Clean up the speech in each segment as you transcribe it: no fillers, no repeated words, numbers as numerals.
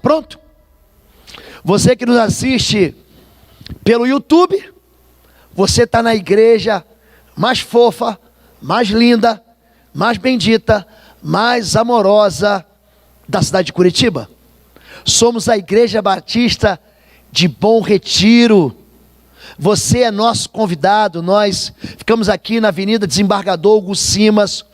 pronto? Você que nos assiste pelo YouTube, você está na igreja mais fofa, mais linda, mais bendita, mais amorosa da cidade de Curitiba. Somos a Igreja Batista de Bom Retiro. Você é nosso convidado. Nós ficamos aqui na Avenida Desembargador Hugo Simas,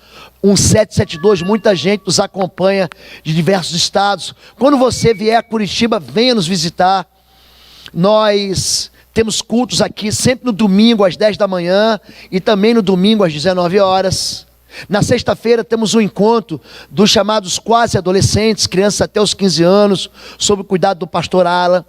1772, muita gente nos acompanha de diversos estados. Quando você vier a Curitiba, venha nos visitar. Nós temos cultos aqui sempre no domingo às 10 da manhã e também no domingo às 19 horas. Na sexta-feira temos um encontro dos chamados quase adolescentes, crianças até os 15 anos, sob o cuidado do pastor Alan.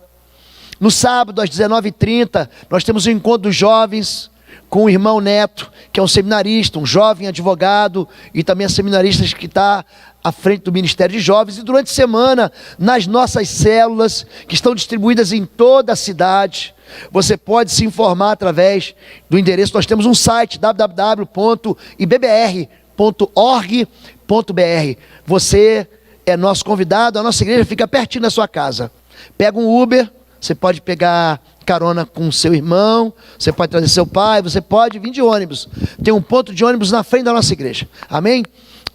No sábado às 19h30 nós temos um encontro dos jovens com o irmão Neto, que é um seminarista, um jovem advogado e também é seminarista que está à frente do Ministério de Jovens. E durante a semana, nas nossas células, que estão distribuídas em toda a cidade, você pode se informar através do endereço. Nós temos um site, www.ibbr.org.br. Você é nosso convidado, a nossa igreja fica pertinho da sua casa. Pega um Uber, você pode pegar carona com seu irmão, você pode trazer seu pai, você pode vir de ônibus. Tem um ponto de ônibus na frente da nossa igreja. Amém?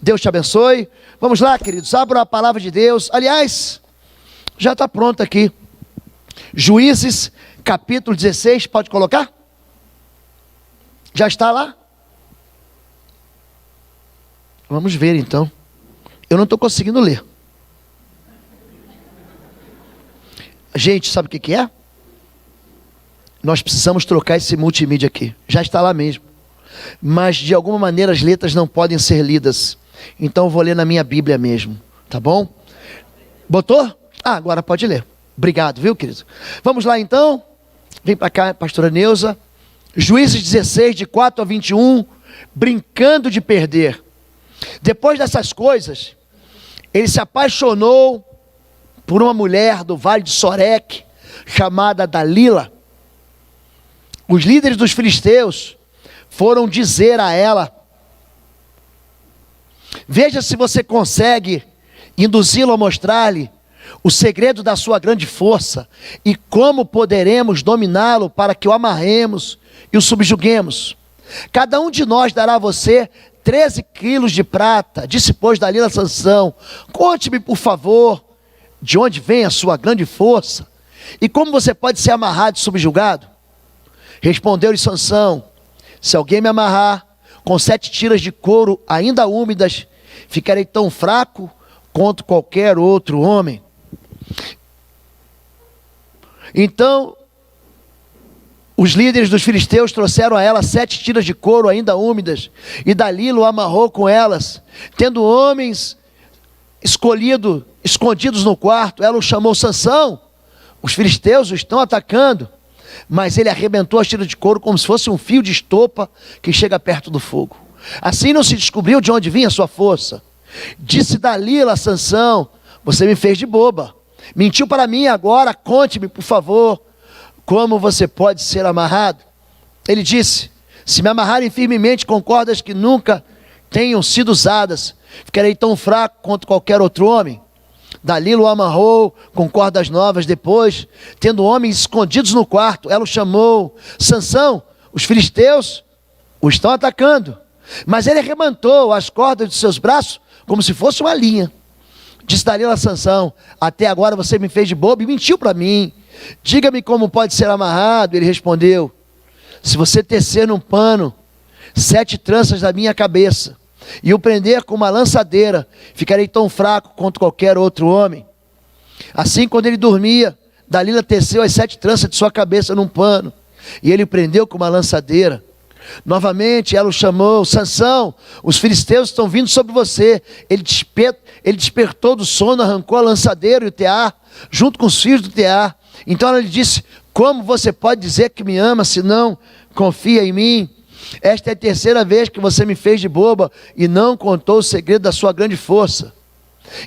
Deus te abençoe. Vamos lá, queridos, abram a palavra de Deus. Aliás, já está pronto aqui. Juízes, capítulo 16, pode colocar? Já está lá? Vamos ver então. Eu não estou conseguindo ler. Gente, sabe o que é? Nós precisamos trocar esse multimídia aqui. Já está lá mesmo. Mas de alguma maneira as letras não podem ser lidas. Então eu vou ler na minha Bíblia mesmo. Tá bom? Botou? Ah, agora pode ler. Obrigado, viu, querido? Vamos lá então. Vem para cá, pastora Neuza. Juízes 16, de 4 a 21. Brincando de perder. Depois dessas coisas, ele se apaixonou por uma mulher do vale de Soreque, chamada Dalila. Os líderes dos filisteus foram dizer a ela: veja se você consegue induzi-lo a mostrar-lhe o segredo da sua grande força e como poderemos dominá-lo para que o amarremos e o subjuguemos. Cada um de nós dará a você 13 quilos de prata. Disse, pois, Dalila a Sansão: conte-me, por favor, de onde vem a sua grande força e como você pode ser amarrado e subjugado. Respondeu-lhe Sansão: se alguém me amarrar com 7 tiras de couro ainda úmidas, ficarei tão fraco quanto qualquer outro homem. Então os líderes dos filisteus trouxeram a ela 7 tiras de couro ainda úmidas, e Dalila o amarrou com elas. Tendo homens escondidos no quarto, ela o chamou: Sansão, os filisteus o estão atacando. Mas ele arrebentou as tiras de couro como se fosse um fio de estopa que chega perto do fogo. Assim não se descobriu de onde vinha a sua força. Disse Dalila a Sansão: você me fez de boba, mentiu para mim, agora conte-me, por favor, como você pode ser amarrado. Ele disse: se me amarrarem firmemente com cordas que nunca tenham sido usadas, ficarei tão fraco quanto qualquer outro homem. Dalila o amarrou com cordas novas. Depois, tendo homens escondidos no quarto, ela o chamou: Sansão, os filisteus o estão atacando. Mas ele arrebentou as cordas de seus braços como se fosse uma linha. Disse Dalila a Sansão: até agora você me fez de bobo e mentiu para mim. Diga-me como pode ser amarrado. Ele respondeu: se você tecer num pano 7 tranças da minha cabeça e o prender com uma lançadeira, ficarei tão fraco quanto qualquer outro homem. Assim, quando ele dormia, Dalila teceu as 7 tranças de sua cabeça num pano, e ele o prendeu com uma lançadeira. Novamente ela o chamou: Sansão, os filisteus estão vindo sobre você. Ele despertou do sono, arrancou a lançadeira e o tear, junto com os fios do tear. Então ela lhe disse: como você pode dizer que me ama, se não confia em mim? Esta é a 3ª vez que você me fez de boba e não contou o segredo da sua grande força.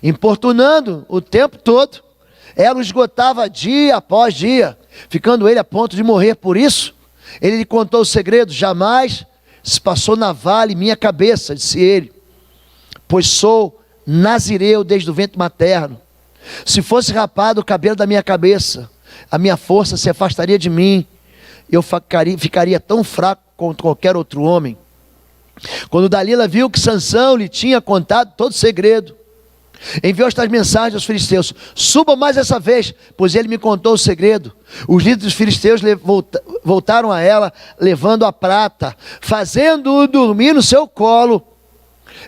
Importunando o tempo todo, ela o esgotava dia após dia, ficando ele a ponto de morrer. Por isso, ele lhe contou o segredo: jamais se passou navalha em minha cabeça, disse ele, pois sou nazireu desde o ventre materno. Se fosse rapado o cabelo da minha cabeça, a minha força se afastaria de mim. Eu ficaria tão fraco quanto qualquer outro homem. Quando Dalila viu que Sansão lhe tinha contado todo o segredo, enviou estas mensagens aos filisteus: subam mais essa vez, pois ele me contou o segredo. Os líderes dos filisteus voltaram a ela, levando a prata, fazendo-o dormir no seu colo.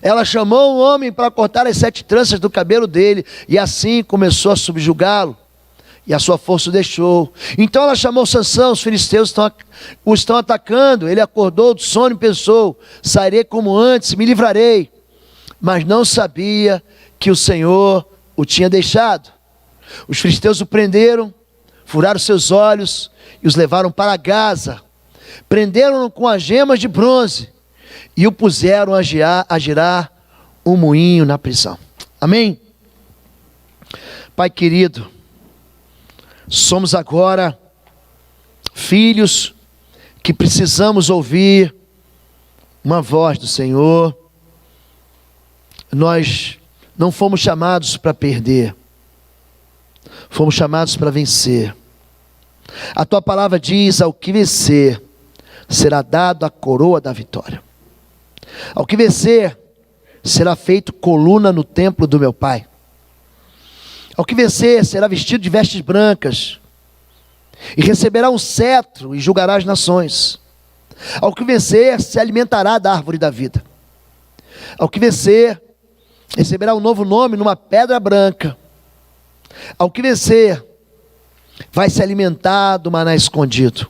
Ela chamou um homem para cortar as 7 tranças do cabelo dele, e assim começou a subjugá-lo, e a sua força o deixou. Então ela chamou Sansão: os filisteus o estão atacando. Ele acordou do sono e pensou: sairei como antes, me livrarei. Mas não sabia que o Senhor o tinha deixado. Os filisteus o prenderam, furaram seus olhos e os levaram para Gaza. Prenderam-no com as gemas de bronze e o puseram a girar um moinho na prisão. Amém? Pai querido, somos agora filhos que precisamos ouvir uma voz do Senhor. Nós não fomos chamados para perder, fomos chamados para vencer. A tua palavra diz: ao que vencer, será dado a coroa da vitória. Ao que vencer, será feito coluna no templo do meu Pai. Ao que vencer, será vestido de vestes brancas, e receberá um cetro, e julgará as nações. Ao que vencer, se alimentará da árvore da vida. Ao que vencer, receberá um novo nome numa pedra branca. Ao que vencer, vai se alimentar do maná escondido.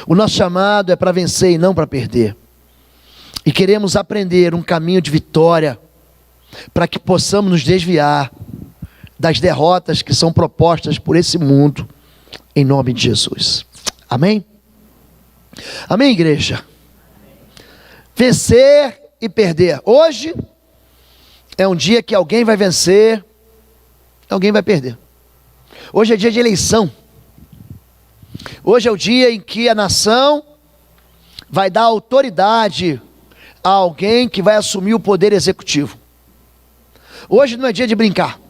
O nosso chamado é para vencer e não para perder. E queremos aprender um caminho de vitória, para que possamos nos desviar das derrotas que são propostas por esse mundo, em nome de Jesus. Amém? Amém, igreja? Vencer e perder. Hoje é um dia que alguém vai vencer, alguém vai perder. Hoje é dia de eleição. Hoje é o dia em que a nação vai dar autoridade a alguém que vai assumir o poder executivo. Hoje não é dia de brincar.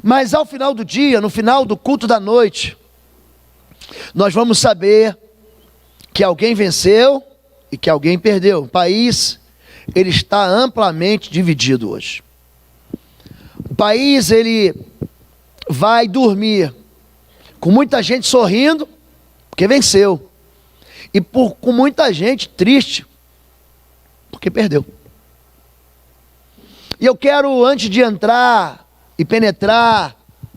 Mas ao final do dia, no final do culto da noite, nós vamos saber que alguém venceu e que alguém perdeu. O país, ele está amplamente dividido hoje. O país, ele vai dormir com muita gente sorrindo, porque venceu, e com muita gente triste, porque perdeu. E eu quero, antes de entrar e penetrar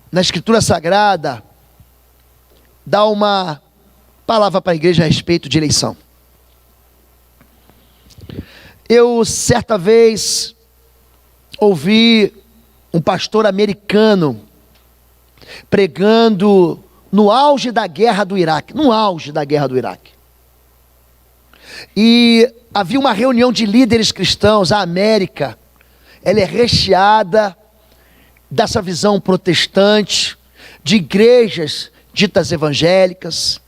na Escritura Sagrada, dar uma palavra para a igreja a respeito de eleição. Eu, certa vez, ouvi um pastor americano pregando no auge da guerra do Iraque, E havia uma reunião de líderes cristãos. A América, ela é recheada dessa visão protestante, de igrejas ditas evangélicas.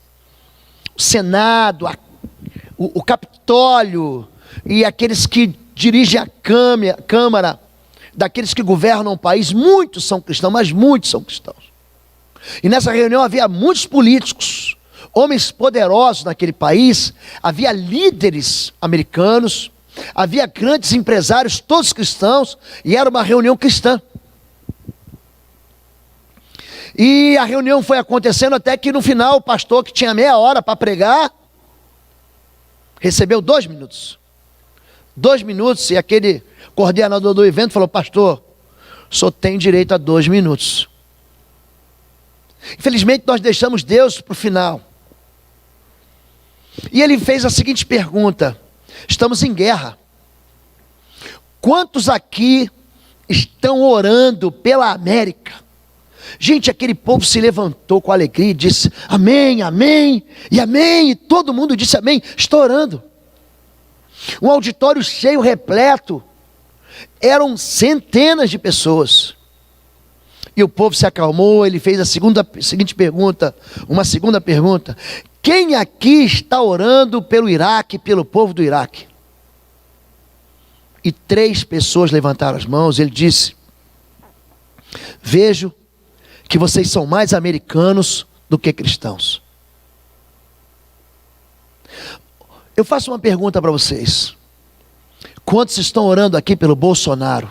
O Senado, o Capitólio e aqueles que dirigem a Câmara, daqueles que governam o país, muitos são cristãos, mas muitos são cristãos. E nessa reunião havia muitos políticos, homens poderosos naquele país, havia líderes americanos, havia grandes empresários, todos cristãos, e era uma reunião cristã. E a reunião foi acontecendo até que no final o pastor, que tinha meia hora para pregar, recebeu 2 minutos. 2 minutos, e aquele coordenador do evento falou: pastor, só tem direito a 2 minutos. Infelizmente nós deixamos Deus para o final. E ele fez a seguinte pergunta: estamos em guerra. Quantos aqui estão orando pela América? Gente, aquele povo se levantou com alegria e disse: amém, amém, e amém, e todo mundo disse amém. Estou orando. Um auditório cheio, repleto, eram centenas de pessoas. E o povo se acalmou. Ele fez uma segunda pergunta: quem aqui está orando pelo Iraque, pelo povo do Iraque? E 3 pessoas levantaram as mãos. Ele disse: vejo que vocês são mais americanos do que cristãos. Eu faço uma pergunta para vocês. Quantos estão orando aqui pelo Bolsonaro?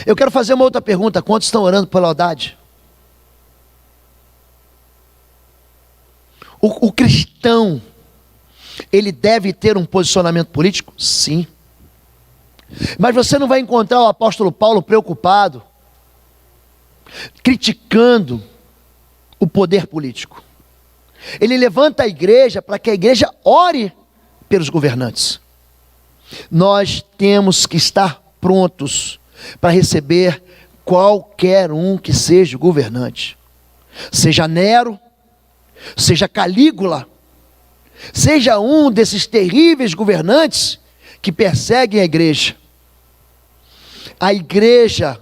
Eu quero fazer uma outra pergunta. Quantos estão orando pela Haddad? O cristão, ele deve ter um posicionamento político? Sim. Mas você não vai encontrar o apóstolo Paulo preocupado, criticando o poder político. Ele levanta a igreja para que a igreja ore pelos governantes. Nós temos que estar prontos para receber qualquer um que seja o governante. Seja Nero, seja Calígula, seja um desses terríveis governantes que perseguem a igreja. A igreja,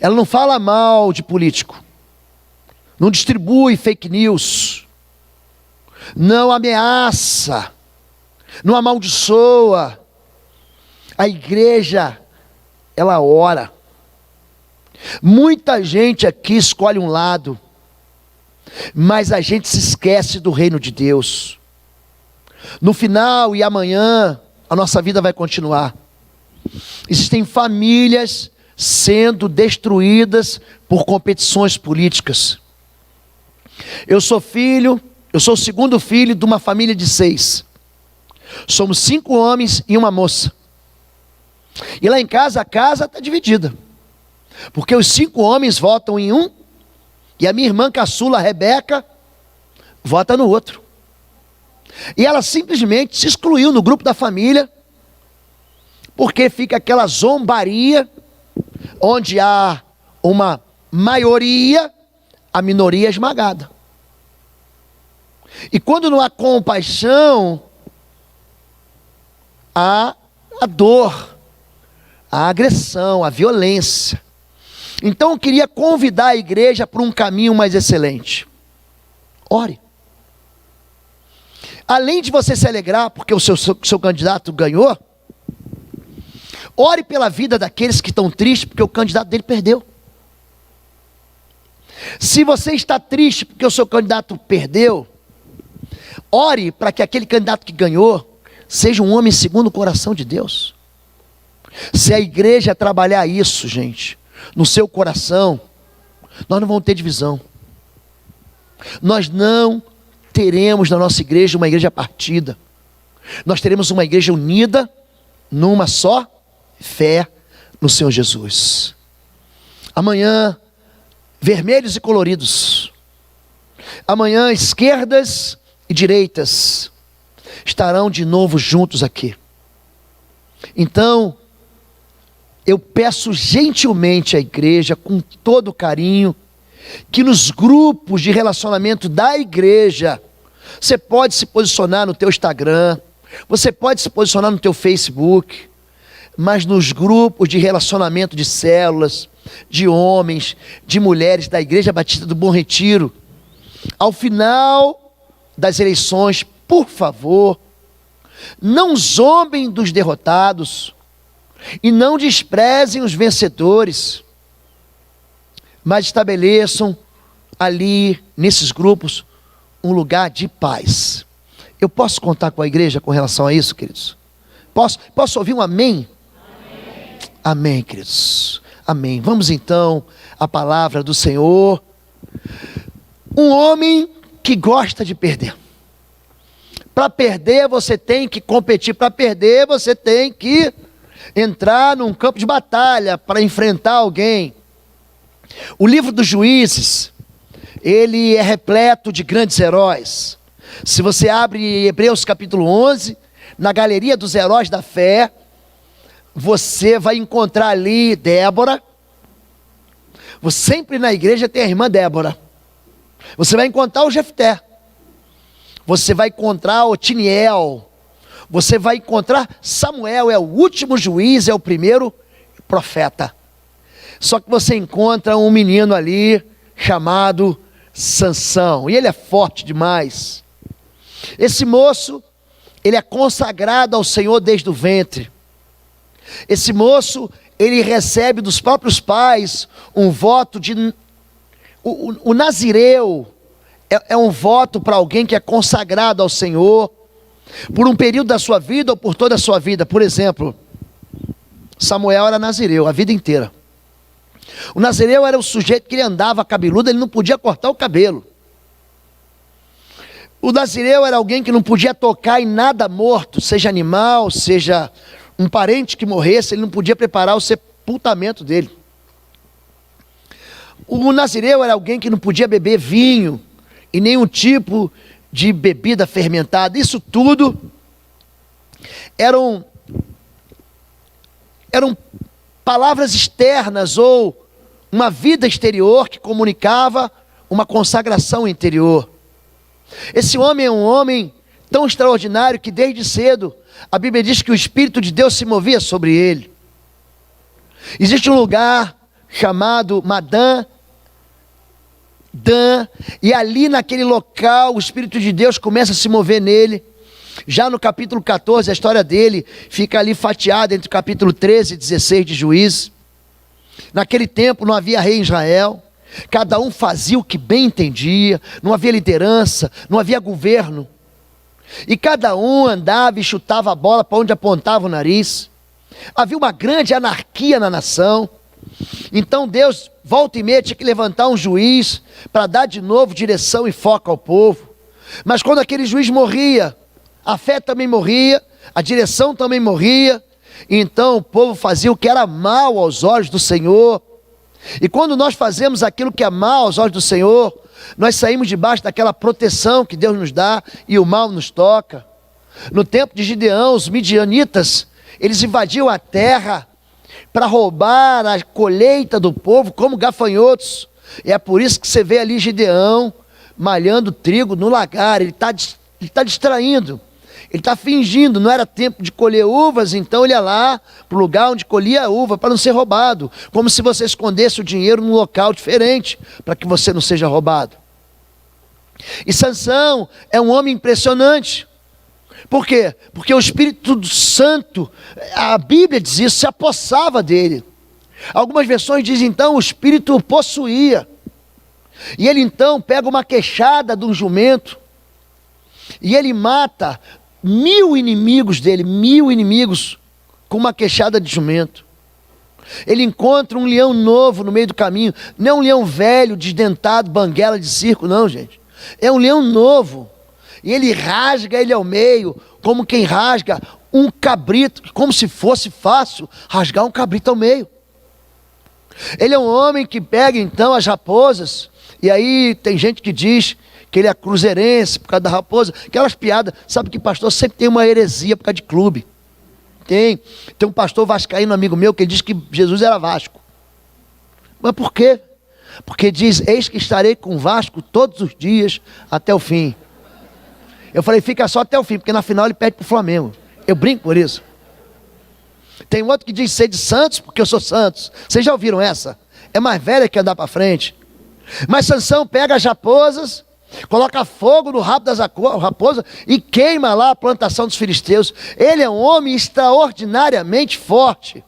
ela não fala mal de político, não distribui fake news, não ameaça, não amaldiçoa. A igreja, ela ora. Muita gente aqui escolhe um lado, mas a gente se esquece do reino de Deus. No final e amanhã, a nossa vida vai continuar. Existem famílias sendo destruídas por competições políticas. Eu sou o segundo filho de uma família de 6. Somos 5 homens e uma moça. E lá em casa, a casa está dividida. Porque os 5 homens votam em um, e a minha irmã caçula, a Rebeca, vota no outro. E ela simplesmente se excluiu no grupo da família, porque fica aquela zombaria, onde há uma maioria, a minoria é esmagada. E quando não há compaixão, há a dor, a agressão, a violência. Então eu queria convidar a igreja para um caminho mais excelente. Ore. Além de você se alegrar porque o seu candidato ganhou, ore pela vida daqueles que estão tristes porque o candidato dele perdeu. Se você está triste porque o seu candidato perdeu, ore para que aquele candidato que ganhou seja um homem segundo o coração de Deus. Se a igreja trabalhar isso, gente, no seu coração, nós não vamos ter divisão. Nós não teremos na nossa igreja uma igreja partida. Nós teremos uma igreja unida numa só fé no Senhor Jesus. Amanhã, vermelhos e coloridos. Amanhã, esquerdas e direitas estarão de novo juntos aqui. Então, eu peço gentilmente à igreja, com todo carinho, que nos grupos de relacionamento da igreja, você pode se posicionar no teu Instagram, você pode se posicionar no teu Facebook, mas nos grupos de relacionamento de células, de homens, de mulheres da Igreja Batista do Bom Retiro, ao final das eleições, por favor, não zombem dos derrotados e não desprezem os vencedores, mas estabeleçam ali, nesses grupos, um lugar de paz. Eu posso contar com a igreja com relação a isso, queridos? Posso ouvir um amém? Amém, amém, queridos. Amém. Vamos então à palavra do Senhor. Um homem que gosta de perder. Para perder você tem que competir. Para perder você tem que entrar num campo de batalha para enfrentar alguém. O livro dos Juízes, ele é repleto de grandes heróis. Se você abre Hebreus capítulo 11, na galeria dos heróis da fé, você vai encontrar ali Débora. Sempre na igreja tem a irmã Débora. Você vai encontrar o Jefté. Você vai encontrar Otiniel. Você vai encontrar Samuel, é o último juiz, é o primeiro profeta. Só que você encontra um menino ali chamado Sansão, e ele é forte demais. Esse moço, ele é consagrado ao Senhor desde o ventre. Esse moço, ele recebe dos próprios pais um voto de... O nazireu é um voto para alguém que é consagrado ao Senhor, por um período da sua vida ou por toda a sua vida. Por exemplo, Samuel era nazireu a vida inteira. O nazireu era o sujeito que ele andava cabeludo, ele não podia cortar o cabelo. O nazireu era alguém que não podia tocar em nada morto, seja animal, seja um parente que morresse, ele não podia preparar o sepultamento dele. O nazireu era alguém que não podia beber vinho e nenhum tipo de bebida fermentada. Isso tudo eram palavras externas ou uma vida exterior que comunicava uma consagração interior. Esse homem é um homem tão extraordinário que desde cedo a Bíblia diz que o Espírito de Deus se movia sobre ele. Existe um lugar chamado Madã, e ali naquele local o Espírito de Deus começa a se mover nele. Já no capítulo 14, a história dele fica ali fatiada entre o capítulo 13 e 16 de Juízes. Naquele tempo não havia rei em Israel, cada um fazia o que bem entendia, não havia liderança, não havia governo, e cada um andava e chutava a bola para onde apontava o nariz. Havia uma grande anarquia na nação. Então Deus, volta e meia, tinha que levantar um juiz para dar de novo direção e foco ao povo. Mas quando aquele juiz morria, a fé também morria, a direção também morria. Então o povo fazia o que era mal aos olhos do Senhor. E quando nós fazemos aquilo que é mal aos olhos do Senhor, nós saímos debaixo daquela proteção que Deus nos dá e o mal nos toca. No tempo de Gideão, os midianitas, eles invadiam a terra para roubar a colheita do povo como gafanhotos. E é por isso que você vê ali Gideão malhando trigo no lagar. Ele está distraindo, ele está fingindo. Não era tempo de colher uvas, então ele ia lá para o lugar onde colhia a uva para não ser roubado, como se você escondesse o dinheiro num local diferente para que você não seja roubado. E Sansão é um homem impressionante. Por quê? Porque o Espírito Santo, a Bíblia diz isso, se apossava dele. Algumas versões dizem então o Espírito o possuía. E ele então pega uma queixada de um jumento e ele mata 1000 inimigos dele, 1000 inimigos com uma queixada de jumento. Ele encontra um leão novo no meio do caminho. Não é um leão velho, desdentado, banguela de circo, não, gente. É um leão novo. E ele rasga ele ao meio, como quem rasga um cabrito, como se fosse fácil rasgar um cabrito ao meio. Ele é um homem que pega então as raposas, e aí tem gente que diz que ele é cruzeirense por causa da raposa, aquelas piadas. Sabe que pastor sempre tem uma heresia por causa de clube. Tem um pastor vascaíno, amigo meu, que diz que Jesus era Vasco. Mas por quê? Porque diz, eis que estarei com o Vasco todos os dias até o fim. Eu falei, fica só até o fim, porque na final ele perde para o Flamengo. Eu brinco por isso. Tem outro que diz ser de Santos, porque eu sou Santos. Vocês já ouviram essa? É mais velha que andar para frente. Mas Sansão pega as raposas, coloca fogo no rabo das raposas e queima lá a plantação dos filisteus. Ele é um homem extraordinariamente forte.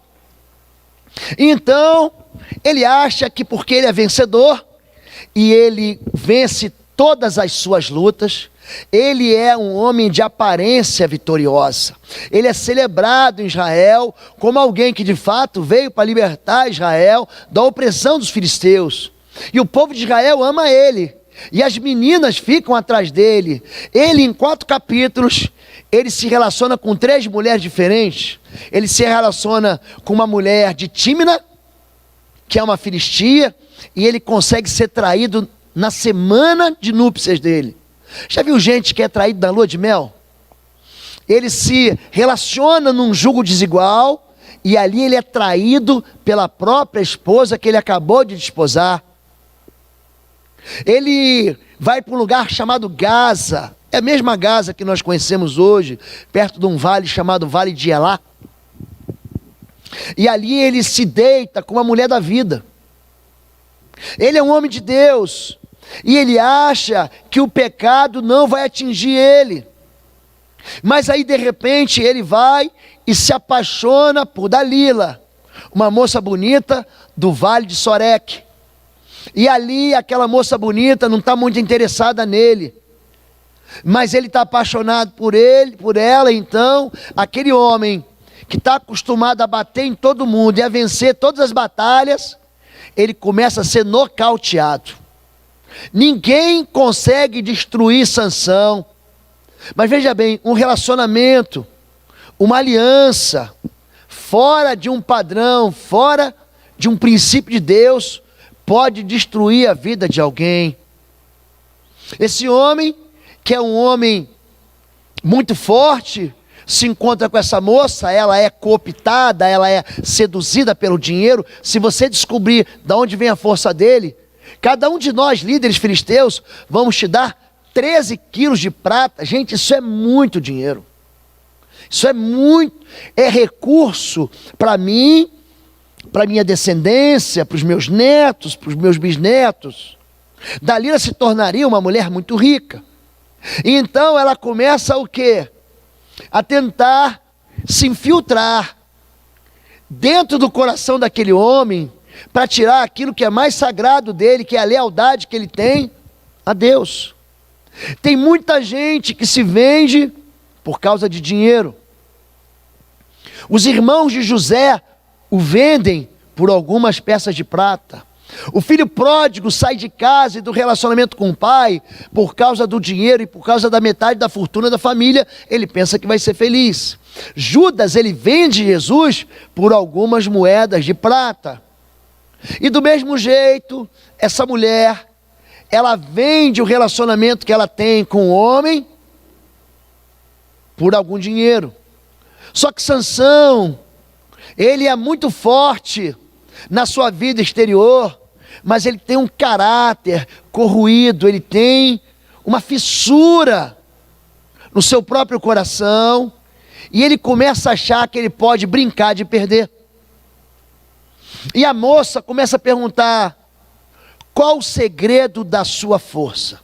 Então, ele acha que porque ele é vencedor e ele vence todas as suas lutas, ele é um homem de aparência vitoriosa. Ele é celebrado em Israel como alguém que de fato veio para libertar Israel da opressão dos filisteus. E o povo de Israel ama ele. E as meninas ficam atrás dele. Ele, em 4 capítulos, ele se relaciona com 3 mulheres diferentes. Ele se relaciona com uma mulher de Tímina, que é uma filistia, e ele consegue ser traído na semana de núpcias dele. Já viu gente que é traído na lua de mel? Ele se relaciona num jugo desigual, e ali ele é traído pela própria esposa que ele acabou de desposar. Ele vai para um lugar chamado Gaza, é a mesma Gaza que nós conhecemos hoje, perto de um vale chamado Vale de Elá. E ali ele se deita com uma mulher da vida. Ele é um homem de Deus, e ele acha que o pecado não vai atingir ele. Mas aí de repente ele vai e se apaixona por Dalila, uma moça bonita do Vale de Soreque. E ali aquela moça bonita não está muito interessada nele, mas ele está apaixonado por ela. Então aquele homem que está acostumado a bater em todo mundo e a vencer todas as batalhas, ele começa a ser nocauteado. Ninguém consegue destruir Sansão. Mas veja bem, um relacionamento, uma aliança, fora de um padrão, fora de um princípio de Deus, pode destruir a vida de alguém. Esse homem, que é um homem muito forte, se encontra com essa moça, ela é cooptada, ela é seduzida pelo dinheiro. Se você descobrir de onde vem a força dele, cada um de nós, líderes filisteus, vamos te dar 13 quilos de prata. Gente, isso é muito dinheiro. Isso é recurso para mim, para minha descendência, para os meus netos, para os meus bisnetos. Dalila se tornaria uma mulher muito rica. E então ela começa o quê? A tentar se infiltrar dentro do coração daquele homem, para tirar aquilo que é mais sagrado dele, que é a lealdade que ele tem a Deus. Tem muita gente que se vende por causa de dinheiro. Os irmãos de José o vendem por algumas peças de prata. O filho pródigo sai de casa e do relacionamento com o pai por causa do dinheiro e por causa da metade da fortuna da família. Ele pensa que vai ser feliz. Judas, ele vende Jesus por algumas moedas de prata. E do mesmo jeito, essa mulher, ela vende o relacionamento que ela tem com o homem por algum dinheiro. Só que Sansão, ele é muito forte na sua vida exterior, mas ele tem um caráter corroído, ele tem uma fissura no seu próprio coração, e ele começa a achar que ele pode brincar de perder. E a moça começa a perguntar: qual o segredo da sua força?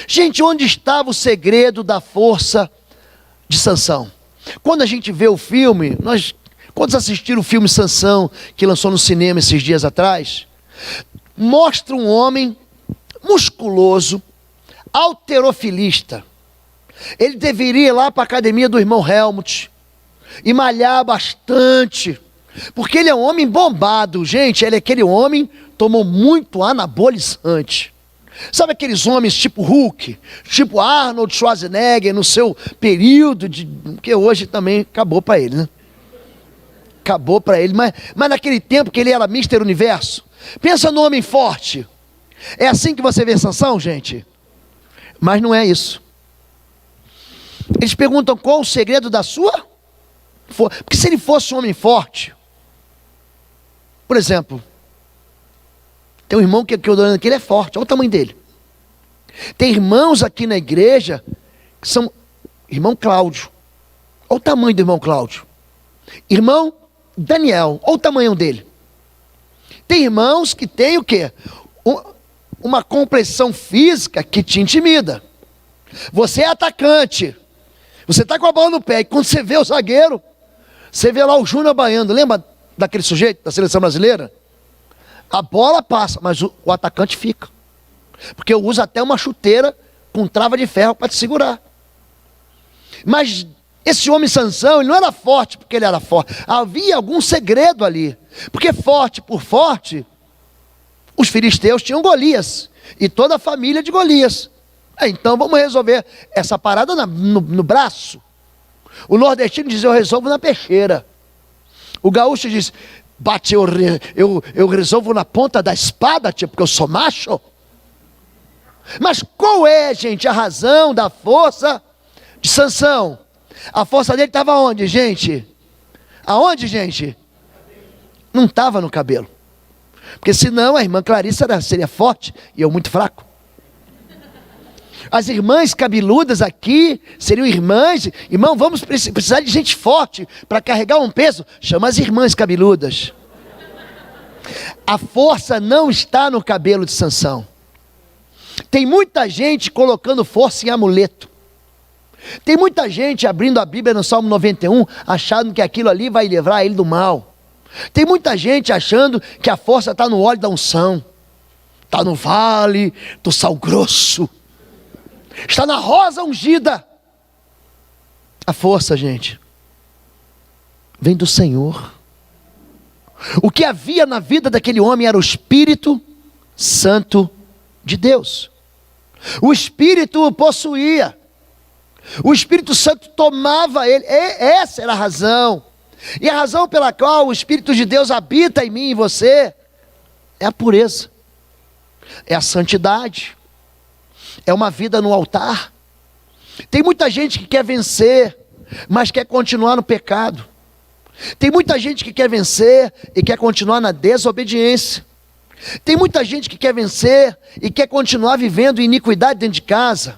Gente, onde estava o segredo da força de Sansão? Quando a gente vê o filme, quantos assistiram o filme Sansão, que lançou no cinema esses dias atrás? Mostra um homem musculoso, halterofilista. Ele deveria ir lá para a academia do irmão Helmut e malhar bastante, porque ele é um homem bombado. Gente, ele é aquele homem que tomou muito anabolizante. Sabe aqueles homens tipo Hulk, tipo Arnold Schwarzenegger no seu período que hoje também acabou para ele, né? Acabou para ele, mas naquele tempo que ele era Mister Universo. Pensa no homem forte. É assim que você vê Sansão, gente? Mas não é isso. Eles perguntam qual o segredo da sua força. Porque se ele fosse um homem forte, por exemplo, tem um irmão que eu dou aqui, ele é forte, olha o tamanho dele. Tem irmãos aqui na igreja que são irmão Cláudio, olha o tamanho do irmão Cláudio. Irmão Daniel, olha o tamanho dele. Tem irmãos que têm o quê? Uma compressão física que te intimida. Você é atacante, você está com a bola no pé, e quando você vê o zagueiro, você vê lá o Júnior Baiano, lembra daquele sujeito da seleção brasileira? A bola passa, mas o atacante fica. Porque eu uso até uma chuteira com trava de ferro para te segurar. Mas esse homem Sansão, ele não era forte porque ele era forte. Havia algum segredo ali. Porque forte por forte, os filisteus tinham Golias. E toda a família de Golias. Então vamos resolver essa parada no braço. O nordestino diz: eu resolvo na peixeira. O gaúcho diz: bate, eu resolvo na ponta da espada, tipo, porque eu sou macho. Mas qual é, gente, a razão da força de Sansão? A força dele estava onde, gente? Aonde, gente? Não estava no cabelo. Porque senão a irmã Clarissa seria forte e eu muito fraco. As irmãs cabeludas aqui seriam irmãs. Irmão, vamos precisar de gente forte para carregar um peso. Chama as irmãs cabeludas. A força não está no cabelo de Sansão. Tem muita gente colocando força em amuleto. Tem muita gente abrindo a Bíblia no Salmo 91, achando que aquilo ali vai livrar ele do mal. Tem muita gente achando que a força está no óleo da unção, está no vale do sal grosso, está na rosa ungida. A força, gente, vem do Senhor. O que havia na vida daquele homem era o Espírito Santo de Deus. O Espírito o possuía. O Espírito Santo tomava ele. Essa era a razão. E a razão pela qual o Espírito de Deus habita em mim e em você é a pureza, é a santidade, é uma vida no altar. Tem muita gente que quer vencer, mas quer continuar no pecado. Tem muita gente que quer vencer e quer continuar na desobediência. Tem muita gente que quer vencer e quer continuar vivendo iniquidade dentro de casa.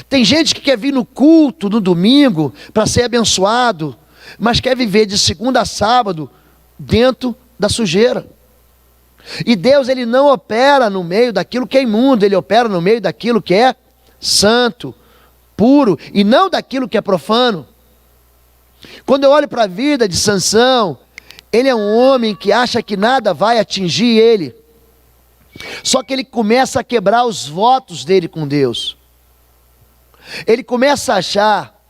Tem gente que quer vir no culto no domingo para ser abençoado, mas quer viver de segunda a sábado dentro da sujeira. E Deus, ele não opera no meio daquilo que é imundo, ele opera no meio daquilo que é santo, puro, e não daquilo que é profano. Quando eu olho para a vida de Sansão, ele é um homem que acha que nada vai atingir ele. Só que ele começa a quebrar os votos dele com Deus. Ele começa a achar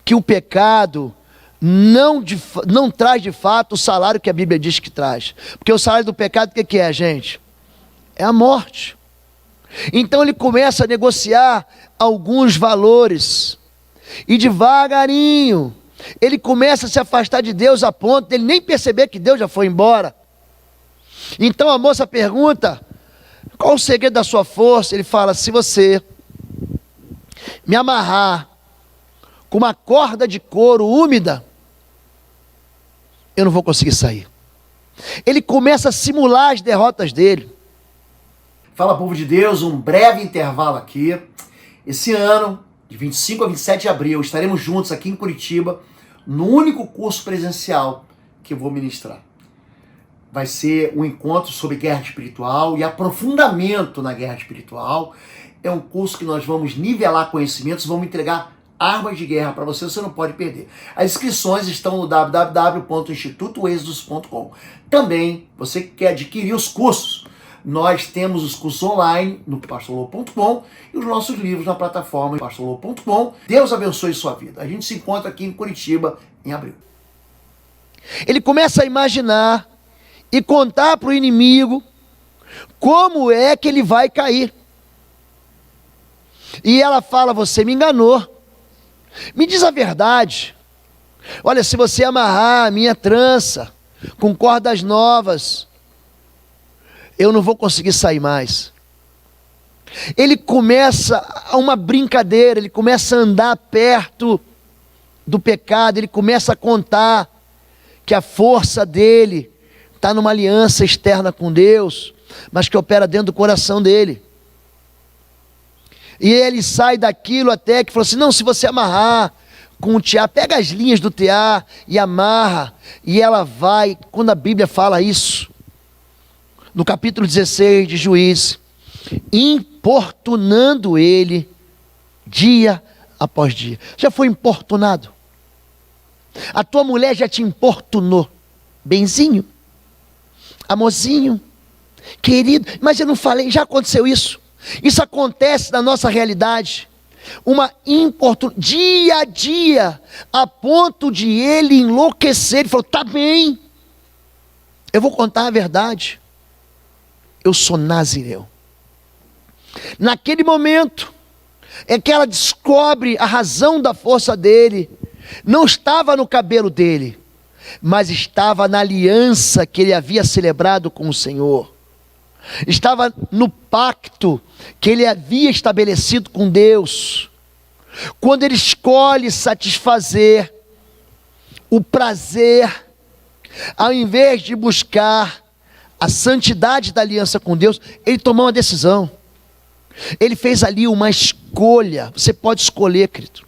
que o pecado não traz de fato o salário que a Bíblia diz que traz. Porque o salário do pecado, o que é, gente? É a morte. Então ele começa a negociar alguns valores. E devagarinho, ele começa a se afastar de Deus a ponto de ele nem perceber que Deus já foi embora. Então a moça pergunta, qual o segredo da sua força? Ele fala, se você me amarrar com uma corda de couro úmida, eu não vou conseguir sair. Ele começa a simular as derrotas dele. Fala, povo de Deus, um breve intervalo aqui. Esse ano, de 25 a 27 de abril, estaremos juntos aqui em Curitiba, no único curso presencial que eu vou ministrar. Vai ser um encontro sobre guerra espiritual e aprofundamento na guerra espiritual. É um curso que nós vamos nivelar conhecimentos, vamos entregar armas de guerra para você, você não pode perder. As inscrições estão no www.institutoexodus.com. Também, você que quer adquirir os cursos, nós temos os cursos online no pastorlô.com e os nossos livros na plataforma pastorlô.com. Deus abençoe sua vida. A gente se encontra aqui em Curitiba em abril. Ele começa a imaginar e contar para o inimigo como é que ele vai cair. E ela fala, você me enganou. Me diz a verdade. Olha, se você amarrar a minha trança com cordas novas, eu não vou conseguir sair mais. Ele começa a uma brincadeira, ele começa a andar perto do pecado, ele começa a contar que a força dele está numa aliança externa com Deus, mas que opera dentro do coração dele. E ele sai daquilo até que falou assim, não, se você amarrar com o tear, pega as linhas do tear e amarra, e ela vai, quando a Bíblia fala isso, no capítulo 16 de Juízes, importunando ele dia após dia. Já foi importunado? A tua mulher já te importunou? Benzinho? Amorzinho? Querido? Mas eu não falei, já aconteceu isso? Isso acontece na nossa realidade. Uma importun dia a dia, a ponto de ele enlouquecer. Ele falou, tá bem, eu vou contar a verdade. Eu sou nazireu. Naquele momento, é que ela descobre a razão da força dele. Não estava no cabelo dele, mas estava na aliança que ele havia celebrado com o Senhor. Estava no pacto que ele havia estabelecido com Deus. Quando ele escolhe satisfazer o prazer, ao invés de buscar a santidade da aliança com Deus, ele tomou uma decisão. Ele fez ali uma escolha. Você pode escolher, querido.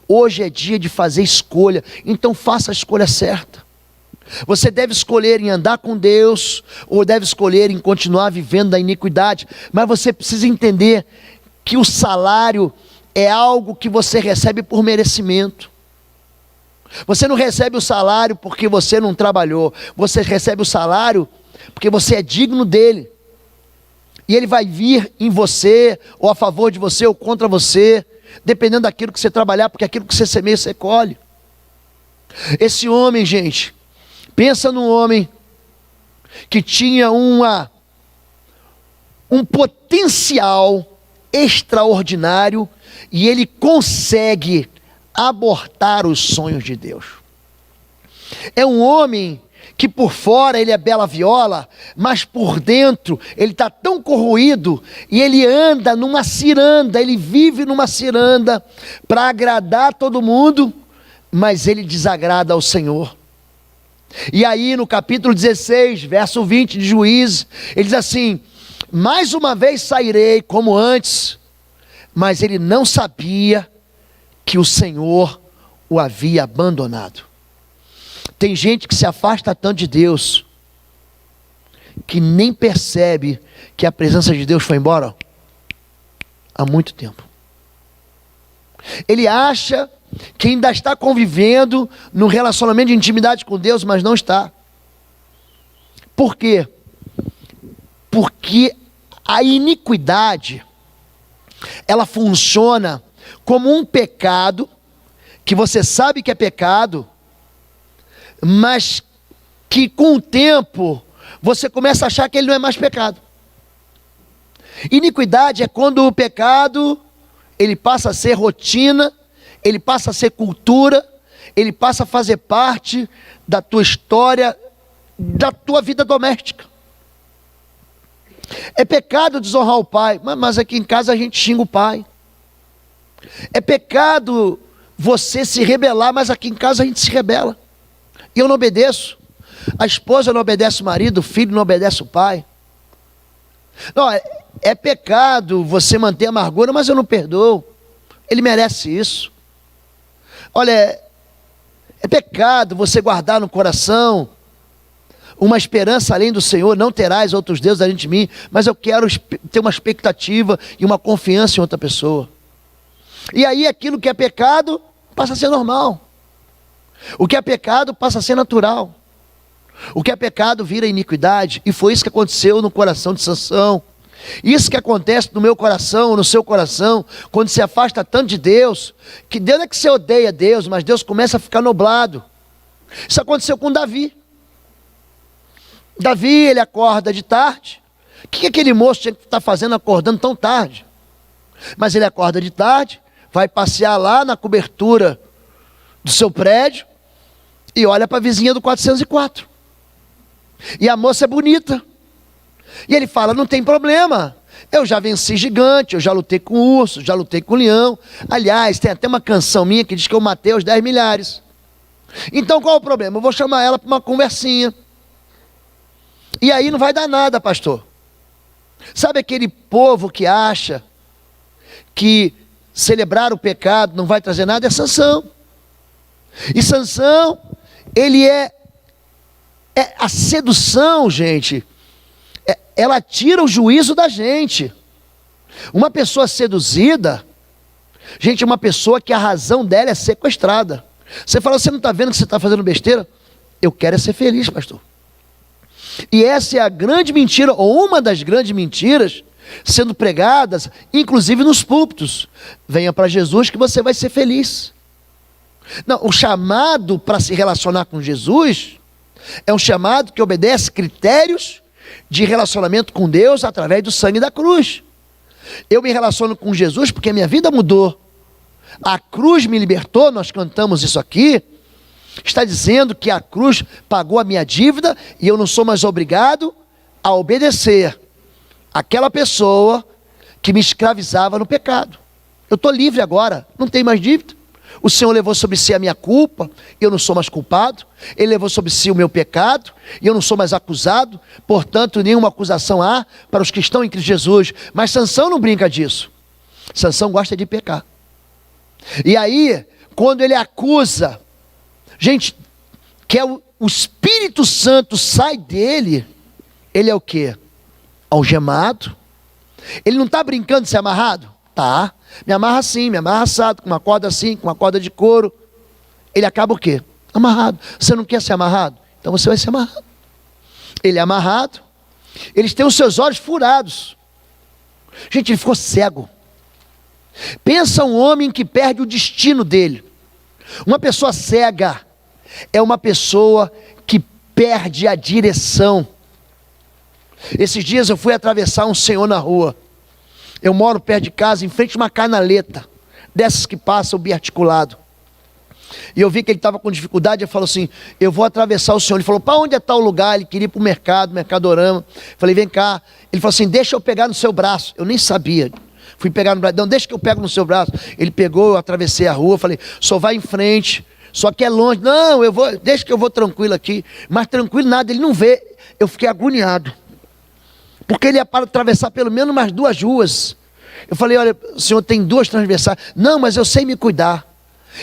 Hoje é dia de fazer escolha, então faça a escolha certa. Você deve escolher em andar com Deus, ou deve escolher em continuar vivendo da iniquidade, mas você precisa entender que o salário é algo que você recebe por merecimento. Você não recebe o salário porque você não trabalhou. Você recebe o salário porque você é digno dele. E ele vai vir em você, ou a favor de você, ou contra você, dependendo daquilo que você trabalhar, porque aquilo que você semeia, você colhe. Esse homem, gente, pensa num homem que tinha um potencial extraordinário, e ele consegue abortar os sonhos de Deus. É um homem que por fora ele é bela viola, mas por dentro ele está tão corroído, e ele anda numa ciranda, ele vive numa ciranda para agradar todo mundo, mas ele desagrada ao Senhor. E aí no capítulo 16, verso 20 de Juízes, ele diz assim: mais uma vez sairei como antes, mas ele não sabia que o Senhor o havia abandonado. Tem gente que se afasta tanto de Deus, que nem percebe que a presença de Deus foi embora há muito tempo. Ele acha que ainda está convivendo no relacionamento de intimidade com Deus, mas não está. Por quê? Porque a iniquidade, ela funciona como um pecado, que você sabe que é pecado, mas que com o tempo você começa a achar que ele não é mais pecado. Iniquidade é quando o pecado, ele passa a ser rotina, ele passa a ser cultura, ele passa a fazer parte da tua história, da tua vida doméstica. É pecado desonrar o pai, mas aqui em casa a gente xinga o pai. É pecado você se rebelar, mas aqui em casa a gente se rebela. E eu não obedeço. A esposa não obedece o marido, o filho não obedece o pai. Não, é pecado você manter amargura, mas eu não perdoo. Ele merece isso. Olha, é pecado você guardar no coração uma esperança além do Senhor. Não terás outros deuses além de mim, mas eu quero ter uma expectativa e uma confiança em outra pessoa. E aí aquilo que é pecado passa a ser normal. O que é pecado passa a ser natural. O que é pecado vira iniquidade. E foi isso que aconteceu no coração de Sansão. Isso que acontece no meu coração, no seu coração, quando se afasta tanto de Deus, que Deus não é que você odeia Deus, mas Deus começa a ficar nublado. Isso aconteceu com Davi. Davi, ele acorda de tarde. O que aquele moço tinha que estar fazendo acordando tão tarde? Mas ele acorda de tarde, vai passear lá na cobertura do seu prédio e olha para a vizinha do 404. E a moça é bonita. E ele fala: não tem problema, eu já venci gigante, eu já lutei com urso, já lutei com leão. Aliás, tem até uma canção minha que diz que eu matei os 10 milhares. Então qual é o problema? Eu vou chamar ela para uma conversinha. E aí não vai dar nada, pastor. Sabe aquele povo que acha que celebrar o pecado não vai trazer nada? É Sansão. E Sansão, ele é a sedução, gente. Ela tira o juízo da gente. Uma pessoa seduzida, gente, é uma pessoa que a razão dela é sequestrada. Você fala: você não está vendo que você está fazendo besteira? Eu quero é ser feliz, pastor. E essa é a grande mentira, ou uma das grandes mentiras, sendo pregadas, inclusive nos púlpitos. Venha para Jesus que você vai ser feliz. Não, o chamado para se relacionar com Jesus é um chamado que obedece critérios de relacionamento com Deus através do sangue da cruz. Eu me relaciono com Jesus porque a minha vida mudou. A cruz me libertou, nós cantamos isso aqui. Está dizendo que a cruz pagou a minha dívida e eu não sou mais obrigado a obedecer aquela pessoa que me escravizava no pecado. Eu estou livre agora, não tenho mais dívida. O Senhor levou sobre si a minha culpa, eu não sou mais culpado. Ele levou sobre si o meu pecado, e eu não sou mais acusado. Portanto, nenhuma acusação há para os que estão em Cristo Jesus. Mas Sansão não brinca disso. Sansão gosta de pecar. E aí, quando ele acusa, gente, que é o Espírito Santo sai dele, ele é o quê? Algemado. Ele não está brincando de ser amarrado? Tá. Me amarra assim, me amarra assado, com uma corda assim, com uma corda de couro. ele acaba o quê? Amarrado. Você não quer ser amarrado? Então você vai ser amarrado. Ele é amarrado, eles têm os seus olhos furados. Gente, ele ficou cego. Pensa um homem que perde o destino dele. Uma pessoa cega é uma pessoa que perde a direção. Esses dias eu fui atravessar um senhor na rua. Eu moro perto de casa, em frente a uma canaleta, dessas que passam biarticulado. E eu vi que ele estava com dificuldade. Eu falei assim, eu vou atravessar o senhor. Ele falou, para onde é tal lugar? Ele queria ir para o mercado, Mercadorama. Falei, vem cá. Ele falou assim, deixa eu pegar no seu braço. Eu nem sabia. Fui pegar no braço. Não, deixa que eu pego no seu braço. Ele pegou, eu atravessei a rua. Falei, só vai em frente. Só que é longe. Não, eu vou, deixa que eu vou tranquilo aqui. Mas tranquilo nada, ele não vê. Eu fiquei agoniado. Porque ele ia para atravessar pelo menos umas 2 ruas. Eu falei, olha, o senhor tem 2 transversais. Não, mas eu sei me cuidar.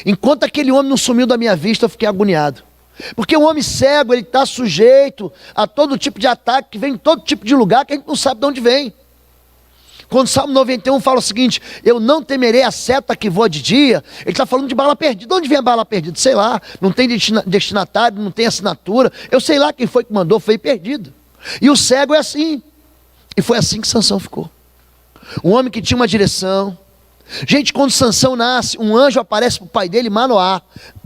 Enquanto aquele homem não sumiu da minha vista, eu fiquei agoniado. Porque o homem cego, ele está sujeito a todo tipo de ataque, que vem em todo tipo de lugar, que a gente não sabe de onde vem. Quando o Salmo 91 fala o seguinte, eu não temerei a seta que voa de dia, ele está falando de bala perdida. De onde vem a bala perdida? Sei lá, não tem destinatário, não tem assinatura. Eu sei lá quem foi que mandou, foi perdido. E o cego é assim. E foi assim que Sansão ficou. Um homem que tinha uma direção. Gente, quando Sansão nasce, um anjo aparece para o pai dele, Manoá.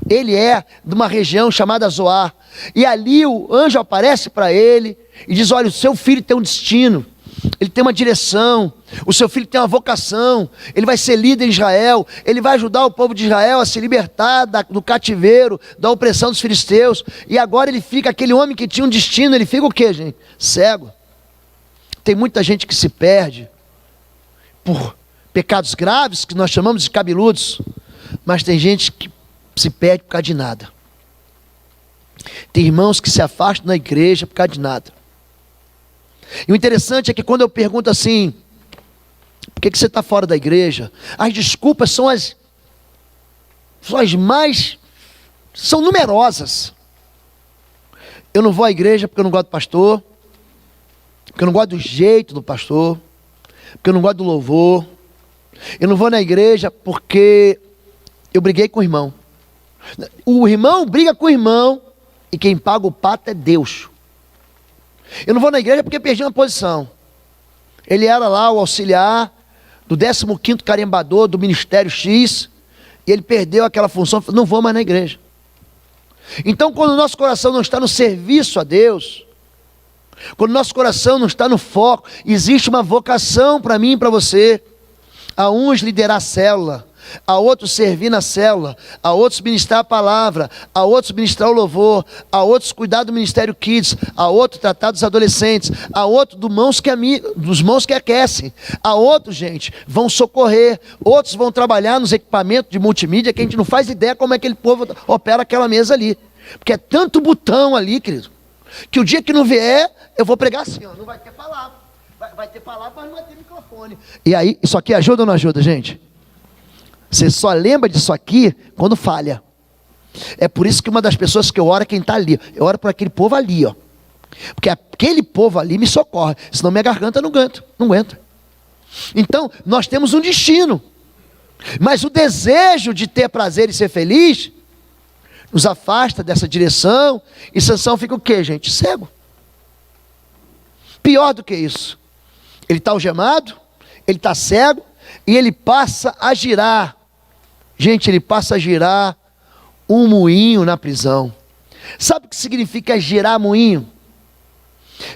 Ele é de uma região chamada Zoar. E ali o anjo aparece para ele e diz, olha, o seu filho tem um destino. Ele tem uma direção, o seu filho tem uma vocação, ele vai ser líder em Israel, ele vai ajudar o povo de Israel a se libertar do cativeiro, da opressão dos filisteus. E agora ele fica, aquele homem que tinha um destino, ele fica o quê, gente? Cego. Tem muita gente que se perde por pecados graves, que nós chamamos de cabeludos, mas tem gente que se perde por causa de nada. Tem irmãos que se afastam da igreja por causa de nada. E o interessante é que quando eu pergunto assim, por que você está fora da igreja? As desculpas são as mais, são numerosas. Eu não vou à igreja porque eu não gosto do pastor, porque eu não gosto do jeito do pastor, porque eu não gosto do louvor. Eu não vou na igreja porque eu briguei com o irmão. O irmão briga com o irmão e quem paga o pato é Deus. Eu não vou na igreja porque perdi uma posição. Ele era lá o auxiliar do 15º carimbador do Ministério X e ele perdeu aquela função, não vou mais na igreja. Então quando o nosso coração não está no serviço a Deus, quando o nosso coração não está no foco, existe uma vocação para mim e para você. A uns liderar a célula, a outros servir na célula, a outros ministrar a palavra, a outros ministrar o louvor, a outros cuidar do Ministério Kids, a outros tratar dos adolescentes, a outros dos mãos que aquecem, a outros, gente, vão socorrer, outros vão trabalhar nos equipamentos de multimídia que a gente não faz ideia como é que aquele povo opera aquela mesa ali. Porque é tanto botão ali, querido, que o dia que não vier, eu vou pregar assim, ó, não vai ter palavra. Vai ter palavra, mas não vai ter microfone. E aí, isso aqui ajuda ou não ajuda, gente? Você só lembra disso aqui quando falha. É por isso que uma das pessoas que eu oro é quem está ali. Eu oro por aquele povo ali, ó. Porque aquele povo ali me socorre. Senão minha garganta não aguenta. Então, nós temos um destino. Mas o desejo de ter prazer e ser feliz nos afasta dessa direção. E Sansão fica o quê, gente? Cego. Pior do que isso. Ele está algemado, ele está cego e ele passa a girar. Gente, ele passa a girar um moinho na prisão. Sabe o que significa girar moinho?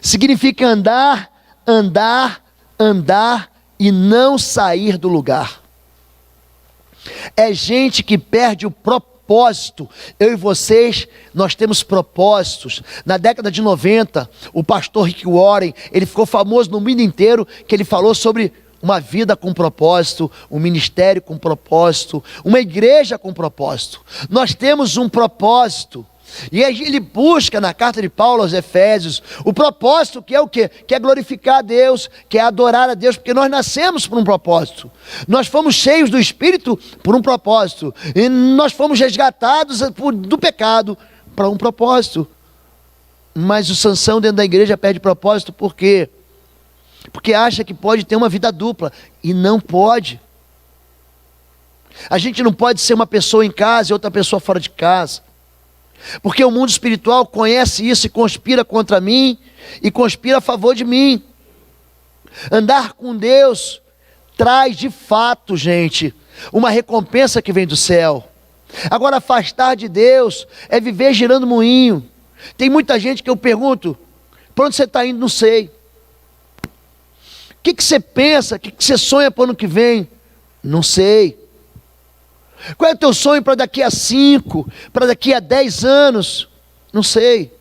Significa andar, andar, andar e não sair do lugar. É gente que perde o propósito. Eu e vocês, nós temos propósitos. Na década de 90, o pastor Rick Warren, ele ficou famoso no mundo inteiro, que ele falou sobre uma vida com propósito, um ministério com propósito, uma igreja com propósito. Nós temos um propósito. E aí ele busca na carta de Paulo aos Efésios o propósito, que é o quê? Que é glorificar a Deus, que é adorar a Deus, porque nós nascemos por um propósito. Nós fomos cheios do Espírito por um propósito. E nós fomos resgatados do pecado para um propósito. Mas o Sansão dentro da igreja perde propósito por quê? Porque acha que pode ter uma vida dupla. E não pode. A gente não pode ser uma pessoa em casa e outra pessoa fora de casa. Porque o mundo espiritual conhece isso e conspira contra mim e conspira a favor de mim. Andar com Deus traz de fato, gente, uma recompensa que vem do céu. Agora, afastar de Deus é viver girando moinho. Tem muita gente que eu pergunto: para onde você está indo? Não sei. O que você pensa? O que você sonha para o ano que vem? Não sei. Qual é o teu sonho para daqui a 5, para daqui a 10 anos? Não sei.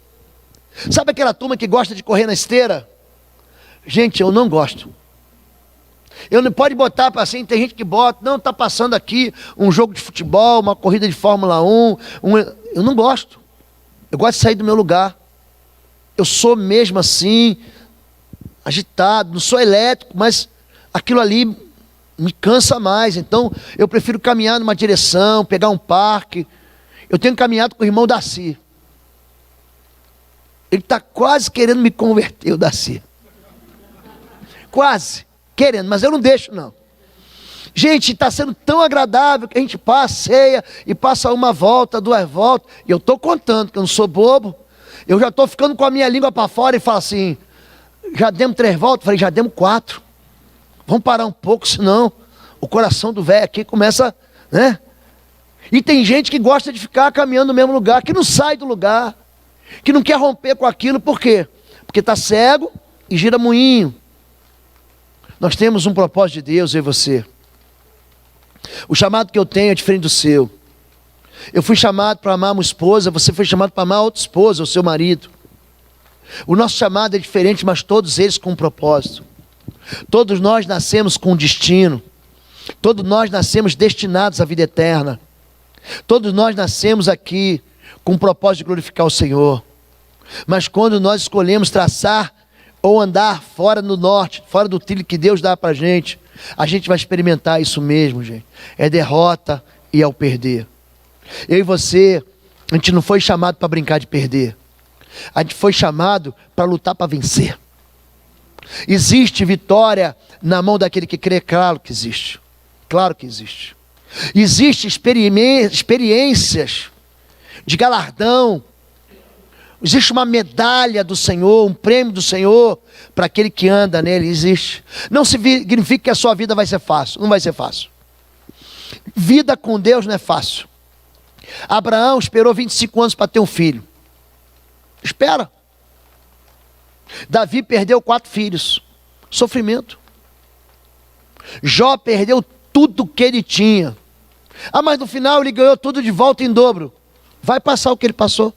Sabe aquela turma que gosta de correr na esteira? Gente, eu não gosto. Eu não pode botar para assim, tem gente que bota, não, está passando aqui um jogo de futebol, uma corrida de Fórmula 1, eu não gosto. Eu gosto de sair do meu lugar. Eu sou mesmo assim, agitado, não sou elétrico, mas aquilo ali me cansa mais. Então eu prefiro caminhar numa direção, pegar um parque. Eu tenho caminhado com o irmão Darcy. Ele está quase querendo me converter, o Darcy. Quase querendo, mas eu não deixo não. Gente, está sendo tão agradável que a gente passeia e passa uma volta, 2 voltas. E eu estou contando, que eu não sou bobo. Eu já estou ficando com a minha língua para fora e falo assim: já demos 3 voltas? Falei, já demos 4. Vamos parar um pouco, senão o coração do velho aqui começa, né? E tem gente que gosta de ficar caminhando no mesmo lugar, que não sai do lugar, que não quer romper com aquilo. Por quê? Porque está cego e gira moinho. Nós temos um propósito de Deus, eu e você. O chamado que eu tenho é diferente do seu. Eu fui chamado para amar uma esposa, você foi chamado para amar outra esposa, o seu marido. O nosso chamado é diferente, mas todos eles com um propósito. Todos nós nascemos com um destino. Todos nós nascemos destinados à vida eterna. Todos nós nascemos aqui com o propósito de glorificar o Senhor. Mas quando nós escolhemos traçar ou andar fora do norte, fora do trilho que Deus dá para a gente vai experimentar isso mesmo, gente. É derrota e é o perder. Eu e você, a gente não foi chamado para brincar de perder. A gente foi chamado para lutar para vencer. Existe vitória na mão daquele que crê? Claro que existe. Claro que existe. Existem experiências de galardão. Existe uma medalha do Senhor, um prêmio do Senhor para aquele que anda nele. Existe. Não significa que a sua vida vai ser fácil. Não vai ser fácil. Vida com Deus não é fácil. Abraão esperou 25 anos para ter um filho. Espera. Davi perdeu 4 filhos. Sofrimento. Jó perdeu tudo que ele tinha. Mas no final ele ganhou tudo de volta em dobro. Vai passar o que ele passou.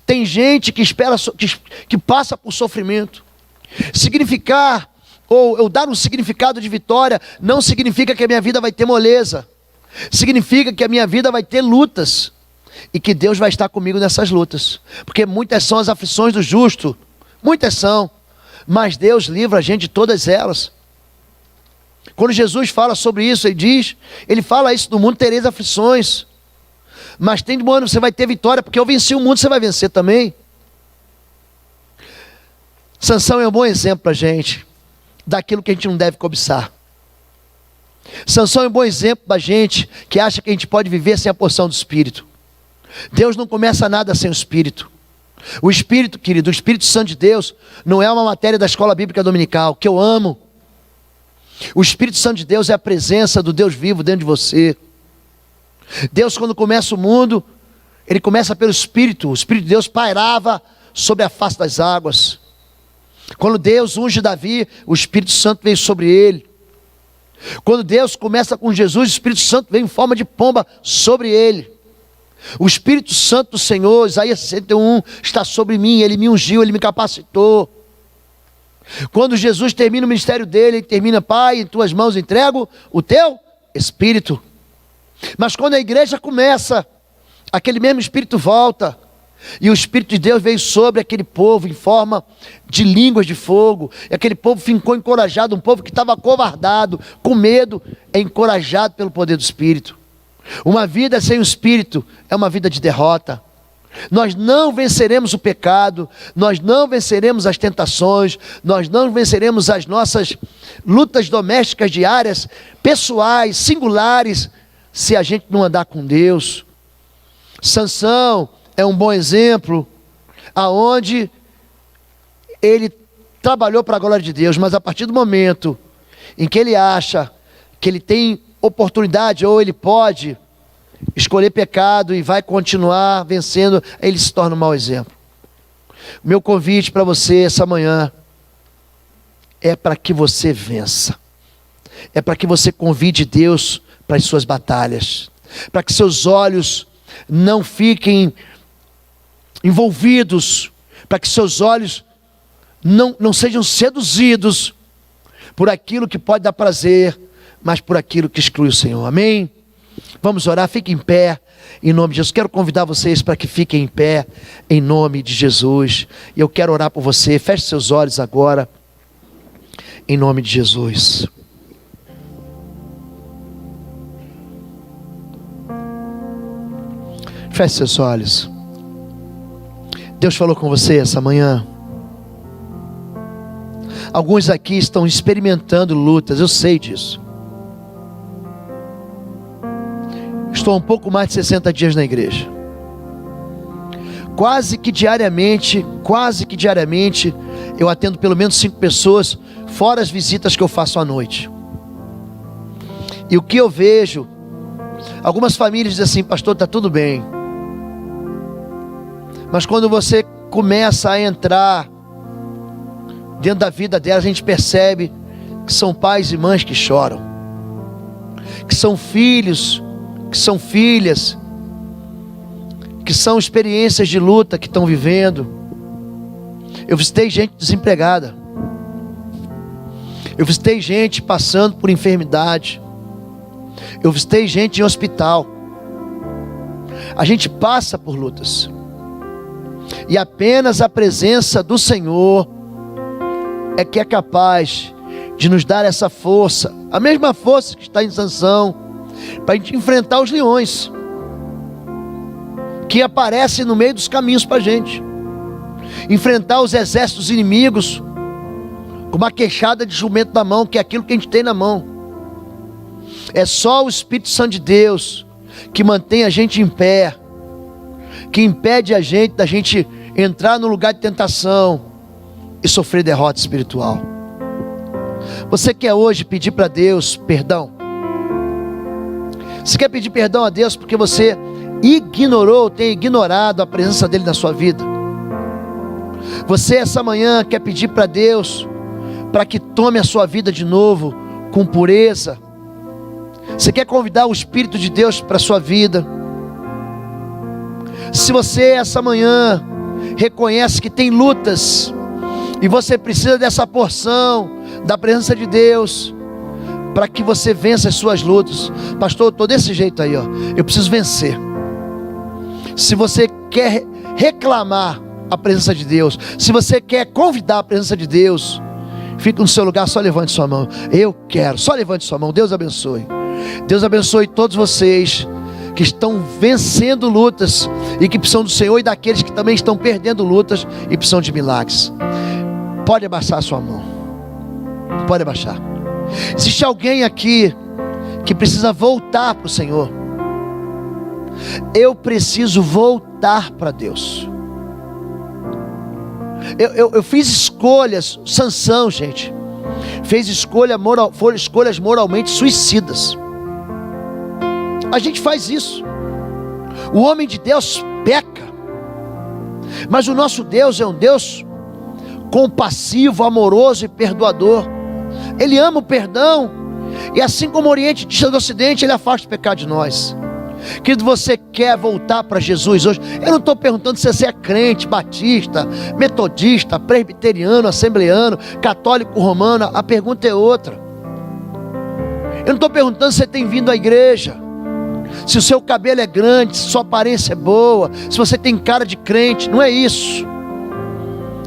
Tem gente que espera, que passa por sofrimento. Significar, ou eu dar um significado de vitória, não significa que a minha vida vai ter moleza. Significa que a minha vida vai ter lutas. E que Deus vai estar comigo nessas lutas. Porque muitas são as aflições do justo. Muitas são. Mas Deus livra a gente de todas elas. Quando Jesus fala sobre isso, ele fala isso: no mundo tereis aflições. Mas tem de bom ânimo, você vai ter vitória, porque eu venci o mundo, você vai vencer também. Sansão é um bom exemplo para a gente, daquilo que a gente não deve cobiçar. Sansão é um bom exemplo para a gente, que acha que a gente pode viver sem a porção do Espírito. Deus não começa nada sem o Espírito. O Espírito, querido, o Espírito Santo de Deus, não é uma matéria da escola bíblica dominical, que eu amo. O Espírito Santo de Deus é a presença do Deus vivo dentro de você. Deus, quando começa o mundo, ele começa pelo Espírito. O Espírito de Deus pairava sobre a face das águas. Quando Deus unge Davi, o Espírito Santo veio sobre ele. Quando Deus começa com Jesus, o Espírito Santo veio em forma de pomba sobre ele. O Espírito Santo do Senhor, Isaías 61, está sobre mim, ele me ungiu, ele me capacitou. Quando Jesus termina o ministério dele, ele termina: Pai, em tuas mãos entrego o teu Espírito. Mas quando a igreja começa, aquele mesmo Espírito volta, e o Espírito de Deus veio sobre aquele povo em forma de línguas de fogo, e aquele povo ficou encorajado. Um povo que estava acovardado, com medo, é encorajado pelo poder do Espírito. Uma vida sem o Espírito é uma vida de derrota. Nós não venceremos o pecado, nós não venceremos as tentações, nós não venceremos as nossas lutas domésticas diárias, pessoais, singulares, se a gente não andar com Deus. Sansão é um bom exemplo, aonde ele trabalhou para a glória de Deus, mas a partir do momento em que ele acha que ele tem oportunidade, ou ele pode escolher pecado e vai continuar vencendo, ele se torna um mau exemplo. Meu convite para você essa manhã é para que você vença, é para que você convide Deus para as suas batalhas, para que seus olhos não fiquem envolvidos, para que seus olhos não sejam seduzidos por aquilo que pode dar prazer, mas por aquilo que exclui o Senhor. Amém? Vamos orar, fiquem em pé, em nome de Jesus. Quero convidar vocês para que fiquem em pé, em nome de Jesus. E eu quero orar por você. Feche seus olhos agora, em nome de Jesus. Feche seus olhos. Deus falou com você essa manhã. Alguns aqui estão experimentando lutas, eu sei disso. Estou há um pouco mais de 60 dias na igreja. Quase que diariamente, eu atendo pelo menos 5 pessoas, fora as visitas que eu faço à noite. E o que eu vejo, algumas famílias dizem assim: pastor, está tudo bem. Mas quando você começa a entrar dentro da vida delas, a gente percebe que são pais e mães que choram, que são filhos, que são filhas, que são experiências de luta que estão vivendo. Eu visitei gente desempregada, eu visitei gente passando por enfermidade, eu visitei gente em hospital. A gente passa por lutas, e apenas a presença do Senhor é que é capaz de nos dar essa força, a mesma força que está em Sansão, para a gente enfrentar os leões que aparecem no meio dos caminhos para a gente, enfrentar os exércitos inimigos com uma queixada de jumento na mão, que é aquilo que a gente tem na mão. É só o Espírito Santo de Deus que mantém a gente em pé, que impede a gente da gente entrar no lugar de tentação e sofrer derrota espiritual. Você quer hoje pedir para Deus perdão? Você quer pedir perdão a Deus porque você ignorou, tem ignorado a presença dele na sua vida? Você essa manhã quer pedir para Deus para que tome a sua vida de novo com pureza? Você quer convidar o Espírito de Deus para a sua vida? Se você essa manhã reconhece que tem lutas e você precisa dessa porção da presença de Deus para que você vença as suas lutas: pastor, eu estou desse jeito aí, ó, eu preciso vencer. Se você quer reclamar a presença de Deus, se você quer convidar a presença de Deus, fique no seu lugar, só levante sua mão. Eu quero, só levante sua mão. Deus abençoe. Deus abençoe todos vocês que estão vencendo lutas e que precisam do Senhor, e daqueles que também estão perdendo lutas e precisam de milagres. Pode abaixar a sua mão, pode abaixar. Existe alguém aqui que precisa voltar para o Senhor? Eu preciso voltar para Deus. Eu fiz escolhas. Sansão, gente, fez foram escolhas moralmente suicidas. A gente faz isso. O homem de Deus peca, mas o nosso Deus é um Deus compassivo, amoroso e perdoador. Ele ama o perdão, e assim como o Oriente dista do Ocidente, Ele afasta o pecado de nós. Querido, você quer voltar para Jesus hoje? Eu não estou perguntando se você é crente, batista, metodista, presbiteriano, assembleano, católico, romano. A pergunta é outra. Eu não estou perguntando se você tem vindo à igreja, se o seu cabelo é grande, se sua aparência é boa, se você tem cara de crente. Não é isso.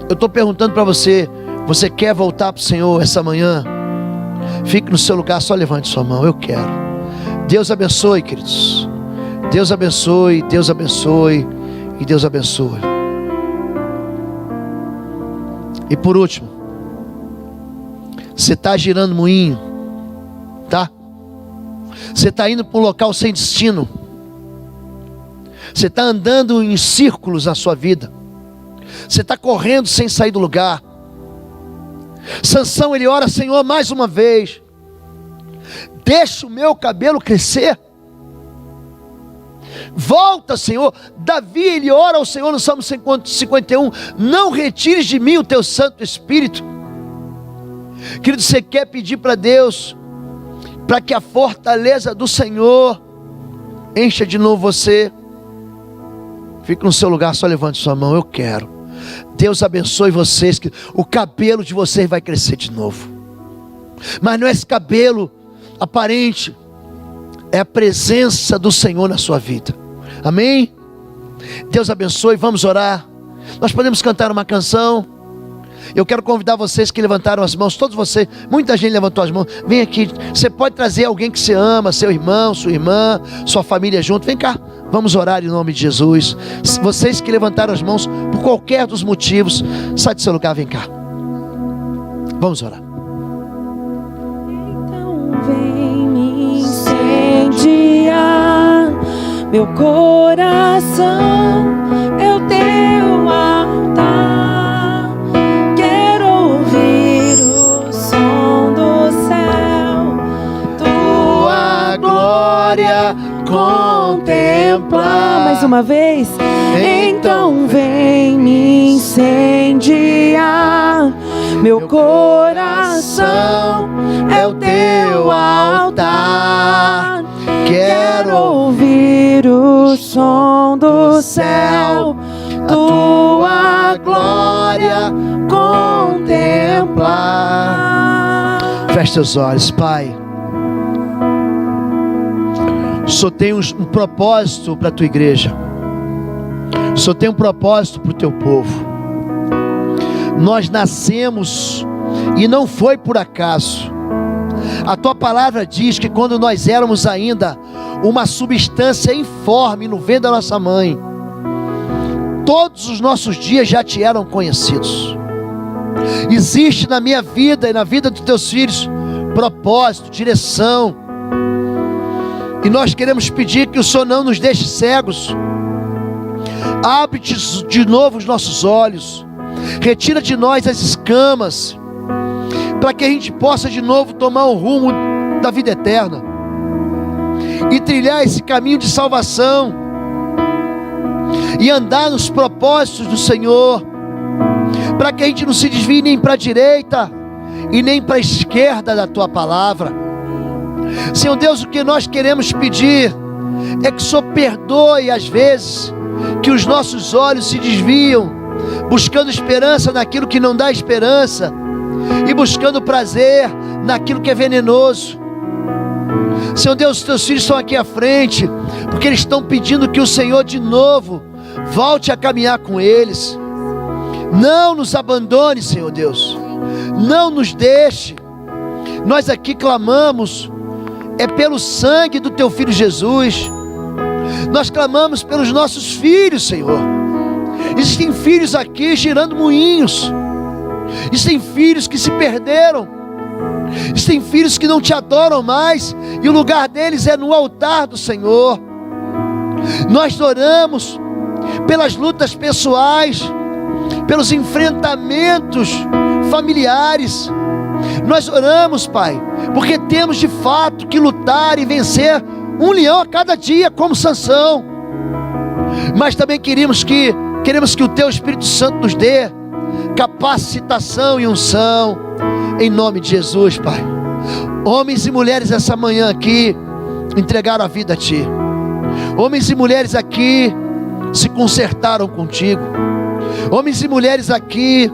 Eu estou perguntando para você: você quer voltar para o Senhor essa manhã? Fique no seu lugar, só levante sua mão. Eu quero. Deus abençoe, queridos. Deus abençoe, Deus abençoe. E Deus abençoe. E por último, você está girando moinho, tá? Você está indo para um local sem destino. Você está andando em círculos na sua vida. Você está correndo sem sair do lugar. Sansão, ele ora: Senhor, mais uma vez, deixa o meu cabelo crescer. Volta, Senhor. Davi, ele ora ao Senhor no Salmo 51: não retires de mim o teu Santo Espírito. Querido, você quer pedir para Deus, para que a fortaleza do Senhor encha de novo você? Fique no seu lugar, só levante sua mão. Eu quero. Deus abençoe vocês, que o cabelo de vocês vai crescer de novo. Mas não é esse cabelo aparente, é a presença do Senhor na sua vida. Amém? Deus abençoe. Vamos orar. Nós podemos cantar uma canção. Eu quero convidar vocês que levantaram as mãos, todos vocês, muita gente levantou as mãos. Vem aqui. Você pode trazer alguém que você ama, seu irmão, sua irmã, sua família junto. Vem cá. Vamos orar em nome de Jesus. Vocês que levantaram as mãos por qualquer dos motivos, sai do seu lugar, vem cá. Vamos orar. Então vem me incendiar, meu coração é o teu altar. Quero ouvir o som do céu, tua glória contemplar. Mais uma vez. Então vem me incendiar, meu coração é o teu altar. Quero ouvir o som do céu, tua glória contemplar. Feche seus olhos, Pai. Só tem um propósito para a tua igreja. Só tem um propósito para o teu povo. Nós nascemos e não foi por acaso. A tua palavra diz que quando nós éramos ainda uma substância informe no ventre da nossa mãe, todos os nossos dias já te eram conhecidos. Existe na minha vida e na vida dos teus filhos propósito, direção. E nós queremos pedir que o Senhor não nos deixe cegos. Abre de novo os nossos olhos. Retira de nós as escamas, para que a gente possa de novo tomar o rumo da vida eterna e trilhar esse caminho de salvação e andar nos propósitos do Senhor, para que a gente não se desvie nem para a direita e nem para a esquerda da tua palavra. Senhor Deus, o que nós queremos pedir é que o Senhor perdoe às vezes que os nossos olhos se desviam, buscando esperança naquilo que não dá esperança e buscando prazer naquilo que é venenoso. Senhor Deus, os teus filhos estão aqui à frente, porque eles estão pedindo que o Senhor de novo volte a caminhar com eles. Não nos abandone, Senhor Deus, não nos deixe. Nós aqui clamamos pelo sangue do teu Filho Jesus. Nós clamamos pelos nossos filhos, Senhor. Existem filhos aqui girando moinhos. Existem filhos que se perderam. Existem filhos que não te adoram mais, e o lugar deles é no altar do Senhor. Nós oramos pelas lutas pessoais, pelos enfrentamentos familiares. Nós oramos, Pai, porque temos de fato que lutar e vencer um leão a cada dia, como Sansão. Mas também queremos que o Teu Espírito Santo nos dê capacitação e unção, em nome de Jesus, Pai. Homens e mulheres essa manhã aqui entregaram a vida a Ti. Homens e mulheres aqui se consertaram contigo. Homens e mulheres aqui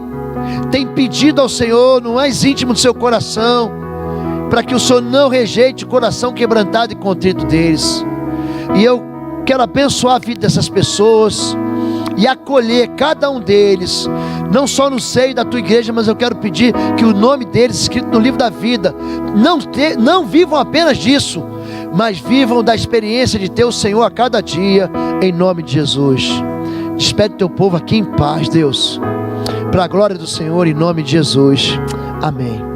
têm pedido ao Senhor no mais íntimo do seu coração, para que o Senhor não rejeite o coração quebrantado e contrito deles. E eu quero abençoar a vida dessas pessoas e acolher cada um deles, não só no seio da tua igreja, mas eu quero pedir que o nome deles, escrito no livro da vida, não vivam apenas disso, mas vivam da experiência de ter o Senhor a cada dia, em nome de Jesus. Despede teu povo aqui em paz, Deus. Para a glória do Senhor, em nome de Jesus. Amém.